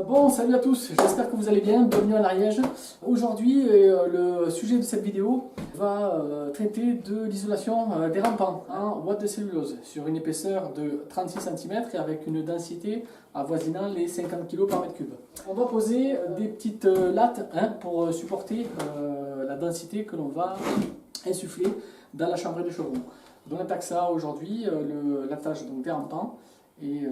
Bon, salut à tous, j'espère que vous allez bien, bienvenue à l'Ariège. Aujourd'hui, le sujet de cette vidéo va traiter de l'isolation des rampants en ouate de cellulose sur une épaisseur de 36 cm et avec une densité avoisinant les 50 kg par mètre cube. On va poser des petites lattes pour supporter la densité que l'on va insuffler dans la chambrée de chevron. Donc on attaque ça aujourd'hui, le lattage des rampants. Et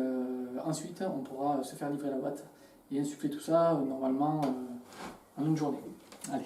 ensuite, on pourra se faire livrer la boîte et insuffler tout ça normalement en une journée. Allez.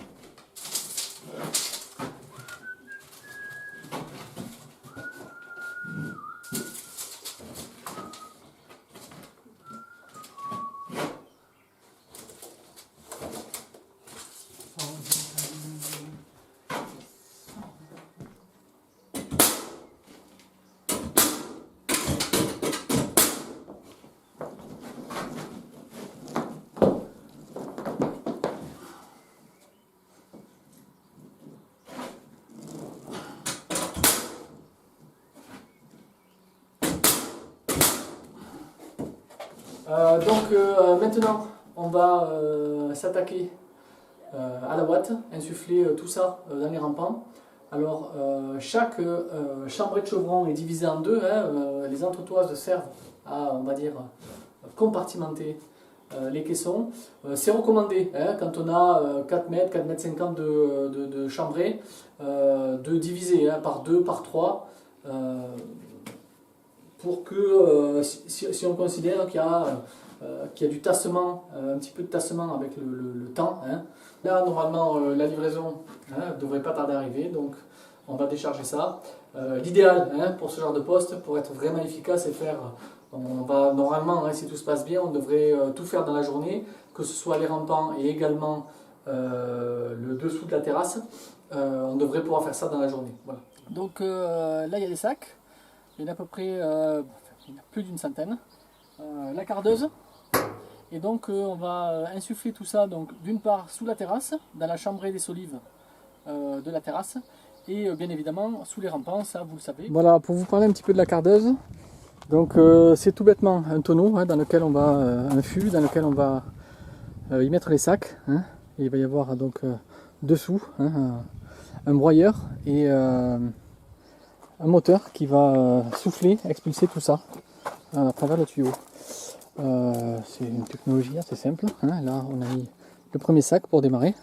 Maintenant, on va s'attaquer à la boîte, insuffler tout ça dans les rampants. Alors, chaque chambrée de chevron est divisée en deux. Les entretoises servent à, on va dire, compartimenter les caissons. C'est recommandé, quand on a 4 mètres, 4 mètres 50 de chambrée, de diviser par 2, par 3. Pour que si on considère qu'il y a du tassement, un petit peu de tassement avec le temps. Là, normalement, la livraison ne devrait pas tarder à arriver, donc on va décharger ça. L'idéal pour ce genre de poste, pour être vraiment efficace, c'est faire, on va normalement, si tout se passe bien, on devrait tout faire dans la journée, que ce soit les rampants et également le dessous de la terrasse. On devrait pouvoir faire ça dans la journée. Voilà. Donc là, il y a des sacs. Il y en a à peu près il y en a plus d'une centaine. La cardeuse. Et donc on va insuffler tout ça d'une part sous la terrasse, dans la chambrée des solives de la terrasse, et bien évidemment sous les rampants, ça vous le savez. Voilà, pour vous parler un petit peu de la cardeuse. Donc c'est tout bêtement un tonneau dans lequel on va, un fût dans lequel on va y mettre les sacs. Et il va y avoir donc dessous un broyeur et un moteur qui va souffler, expulser tout ça à travers le tuyau. C'est une technologie assez simple. Là, on a mis le premier sac pour démarrer.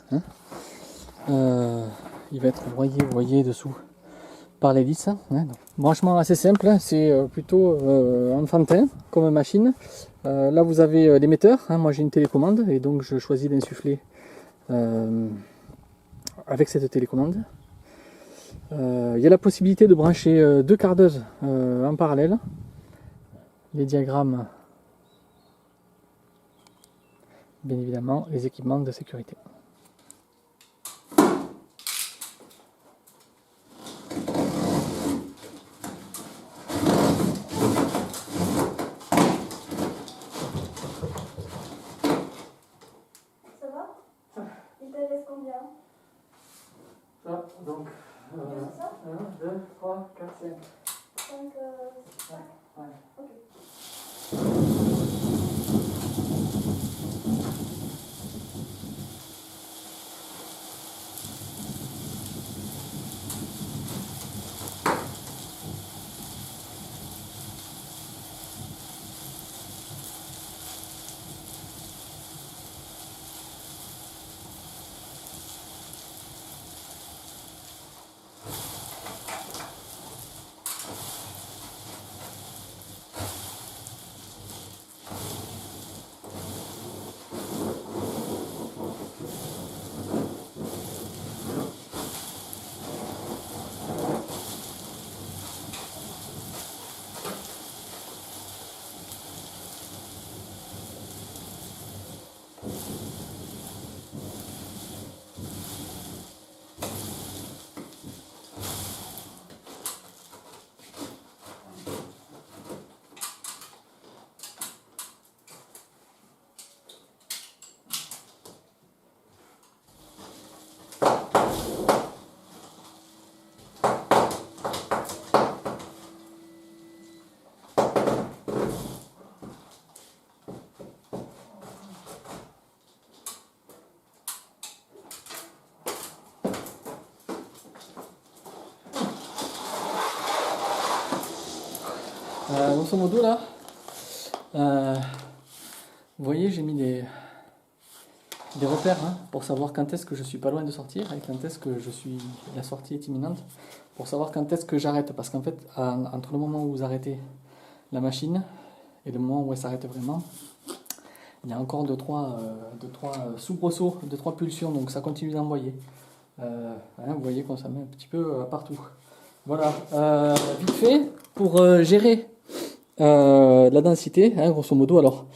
Il va être broyé dessous par l'hélice. Branchement assez simple, c'est plutôt enfantin comme machine. Là, vous avez l'émetteur. Moi, j'ai une télécommande et donc je choisis d'insuffler avec cette télécommande. Il y a la possibilité de brancher deux cardeuses en parallèle. Les diagrammes, bien évidemment, les équipements de sécurité. Ça va? Il te reste combien? Ça, donc, 1, 2, 3, 4, 5. 5, 5. Ouais. Ok. Grosso modo là, vous voyez, j'ai mis des repères hein, pour savoir quand est-ce que je suis pas loin de sortir et quand est-ce que la sortie est imminente, pour savoir quand est-ce que j'arrête. Parce qu'en fait, entre le moment où vous arrêtez la machine et le moment où elle s'arrête vraiment, il y a encore 2-3 soubresauts, 2-3 pulsions, donc ça continue d'envoyer. Vous voyez qu'on s'en met un petit peu partout. Voilà, vite fait, pour gérer la densité, hein, grosso modo, alors,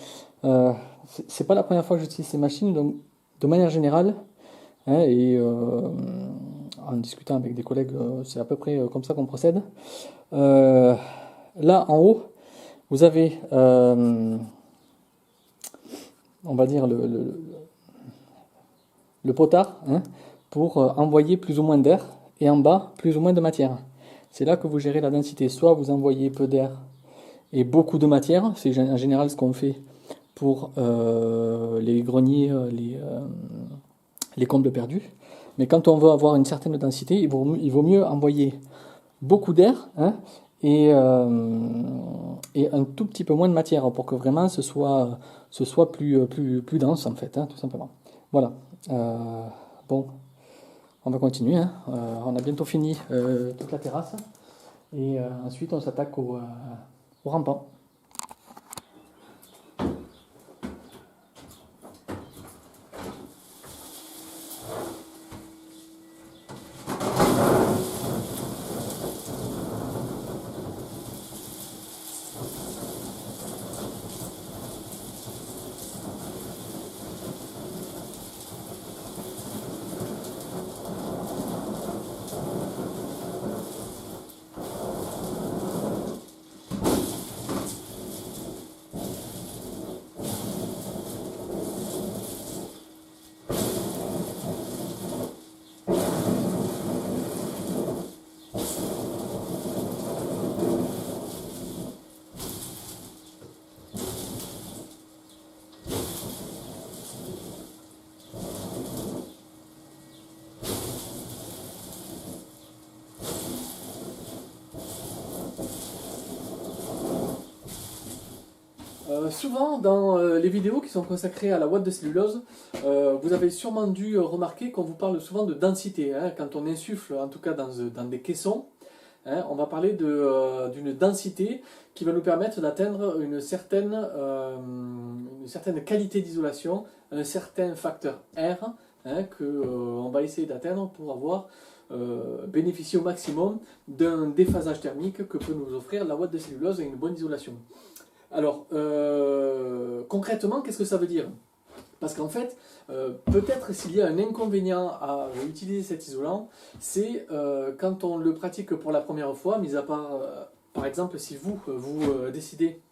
c'est pas la première fois que j'utilise ces machines, donc de manière générale, hein, et en discutant avec des collègues, c'est à peu près comme ça qu'on procède. Là, en haut, vous avez, on va dire, le potard, hein, pour envoyer plus ou moins d'air, et en bas, plus ou moins de matière. C'est là que vous gérez la densité. Soit vous envoyez peu d'air et beaucoup de matière, c'est en général ce qu'on fait pour les greniers, les combles perdus. Mais quand on veut avoir une certaine densité, il vaut mieux envoyer beaucoup d'air hein, et un tout petit peu moins de matière pour que vraiment ce soit plus dense en fait, hein, tout simplement. Voilà. Bon, on va continuer. Hein. On a bientôt fini toute la terrasse. Et ensuite, on s'attaque au rampant. Souvent dans les vidéos qui sont consacrées à la ouate de cellulose, vous avez sûrement dû remarquer qu'on vous parle souvent de densité. Hein, quand on insuffle, en tout cas dans des caissons, hein, on va parler d'une densité qui va nous permettre d'atteindre une certaine qualité d'isolation, un certain facteur R hein, qu'on va essayer d'atteindre pour avoir bénéficier au maximum d'un déphasage thermique que peut nous offrir la ouate de cellulose et une bonne isolation. Alors, concrètement, qu'est-ce que ça veut dire? Parce qu'en fait, peut-être s'il y a un inconvénient à utiliser cet isolant, c'est quand on le pratique pour la première fois, mis à part, par exemple, si vous décidez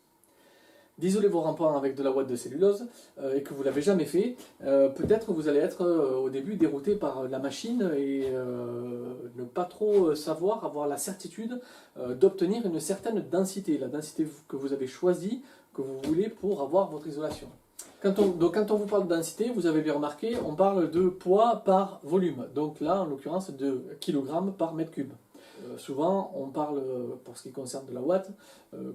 d'isoler vos rampants avec de la ouate de cellulose et que vous ne l'avez jamais fait, peut-être vous allez être au début dérouté par la machine et ne pas trop savoir, avoir la certitude d'obtenir une certaine densité, la densité que vous avez choisie, que vous voulez pour avoir votre isolation. Donc quand on vous parle de densité, vous avez bien remarqué, on parle de poids par volume. Donc là, en l'occurrence, de kilogrammes par mètre cube. Souvent, on parle, pour ce qui concerne de la ouate,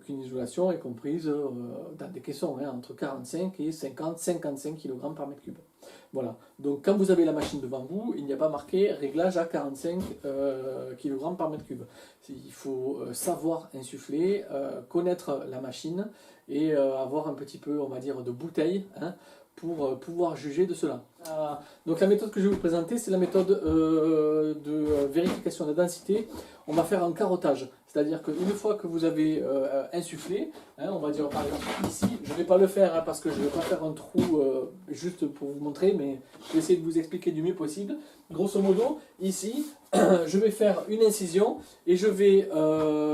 qu'une isolation est comprise dans des caissons, hein, entre 45 et 50-55 kg par mètre cube. Voilà. Donc, quand vous avez la machine devant vous, il n'y a pas marqué réglage à 45 kg par mètre cube. Il faut savoir insuffler, connaître la machine et avoir un petit peu, on va dire, de bouteille, hein, pour pouvoir juger de cela. Donc la méthode que je vais vous présenter, c'est la méthode de vérification de densité. On va faire un carottage, c'est-à-dire qu'une fois que vous avez insufflé, hein, on va dire par exemple ici, je ne vais pas le faire hein, parce que je ne vais pas faire un trou juste pour vous montrer, mais je vais essayer de vous expliquer du mieux possible. Grosso modo, ici, je vais faire une incision et je vais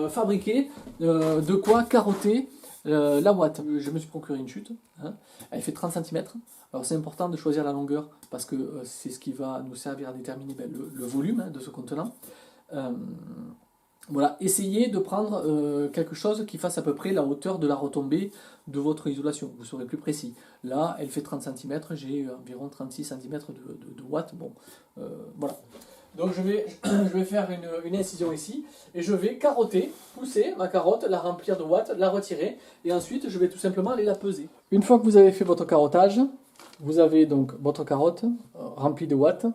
fabriquer de quoi carotter la ouate. Je me suis procuré une chute, hein. Elle fait 30 cm. Alors c'est important de choisir la longueur parce que c'est ce qui va nous servir à déterminer le volume hein, de ce contenant. Voilà, essayez de prendre quelque chose qui fasse à peu près la hauteur de la retombée de votre isolation, vous serez plus précis. Là, elle fait 30 cm, j'ai environ 36 cm de ouate. Bon, voilà. Donc je vais faire une incision ici et je vais carotter, pousser ma carotte, la remplir de watts, la retirer et ensuite je vais tout simplement aller la peser. Une fois que vous avez fait votre carottage, vous avez donc votre carotte remplie de watts,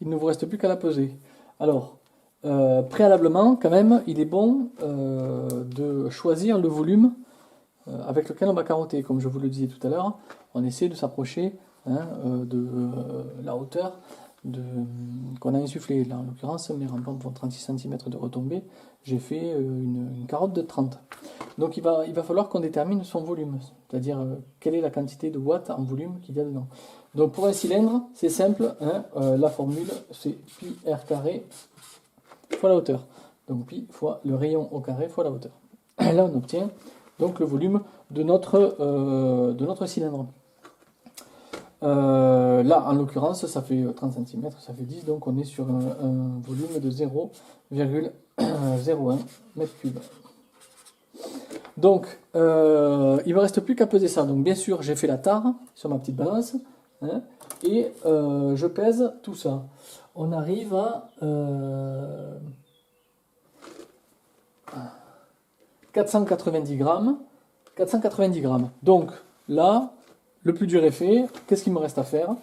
il ne vous reste plus qu'à la peser. Alors, préalablement quand même, il est bon de choisir le volume avec lequel on va carotter. Comme je vous le disais tout à l'heure, on essaie de s'approcher de la hauteur qu'on a insufflé. Là, en l'occurrence, mes rampants font 36 cm de retombée. J'ai fait une carotte de 30. Donc il va falloir qu'on détermine son volume, c'est-à-dire quelle est la quantité de watts en volume qu'il y a dedans. Donc pour un cylindre, c'est simple, la formule c'est pi r carré fois la hauteur. Donc pi fois le rayon au carré fois la hauteur. Et là on obtient donc le volume de notre cylindre. Là, en l'occurrence, ça fait 30 cm, ça fait 10, donc on est sur un volume de 0,01 m3. Donc, il ne me reste plus qu'à peser ça. Donc, bien sûr, j'ai fait la tare sur ma petite balance, et je pèse tout ça. On arrive à 490 grammes. 490 grammes. Donc, là, le plus dur est fait. Qu'est-ce qu'il me reste à faire?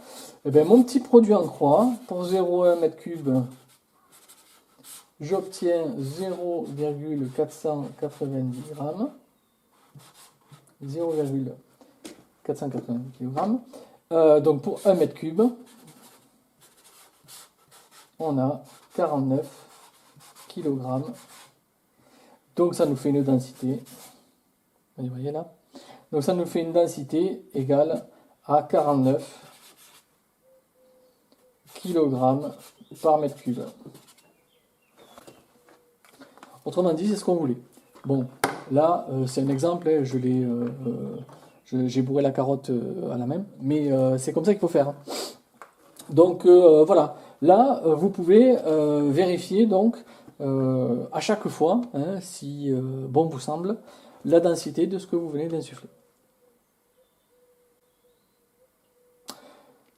Eh bien, mon petit produit en croix, pour 0,1 m3, j'obtiens 0,490 grammes. 0,490 kg. Donc pour 1 m3, on a 49 kg. Donc ça nous fait une densité, vous voyez là, donc ça nous fait une densité égale à 49 kg par mètre cube. Autrement dit, c'est ce qu'on voulait. Bon, là, c'est un exemple, j'ai bourré la carotte à la main, mais c'est comme ça qu'il faut faire. Donc voilà, là, vous pouvez vérifier donc à chaque fois, si bon vous semble, la densité de ce que vous venez d'insuffler.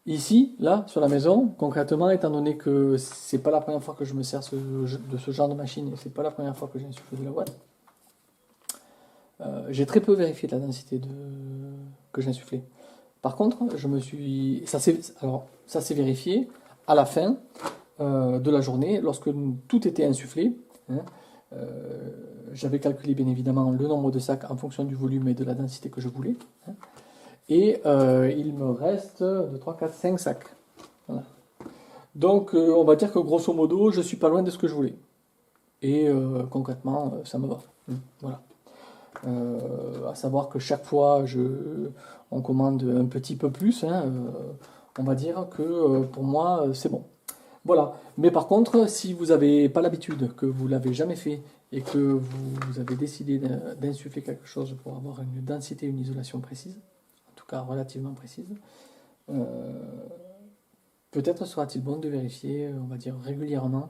Ici, là, sur la maison, concrètement, étant donné que c'est pas la première fois que je me sers de ce genre de machine, et c'est pas la première fois que j'insuffle de la watt, j'ai très peu vérifié la densité que j'ai insufflé. Par contre, ça s'est vérifié à la fin de la journée, lorsque tout était insufflé. J'avais calculé bien évidemment le nombre de sacs en fonction du volume et de la densité que je voulais. Et il me reste 2, 3, 4, 5 sacs. Voilà. Donc on va dire que grosso modo, je suis pas loin de ce que je voulais. Et concrètement, ça me va. Voilà. À savoir que chaque fois, on commande un petit peu plus. On va dire que pour moi, c'est bon. Voilà. Mais par contre, si vous n'avez pas l'habitude, que vous ne l'avez jamais fait, et que vous avez décidé d'insuffler quelque chose pour avoir une densité, une isolation précise, en tout cas relativement précise, peut-être sera-t-il bon de vérifier, on va dire régulièrement,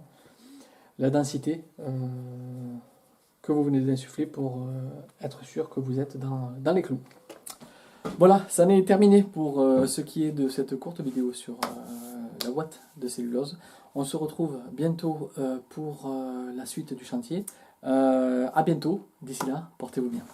la densité que vous venez d'insuffler pour être sûr que vous êtes dans les clous. Voilà, ça en est terminé pour ce qui est de cette courte vidéo sur la watt de cellulose. On se retrouve bientôt pour la suite du chantier. À bientôt, d'ici là, portez-vous bien.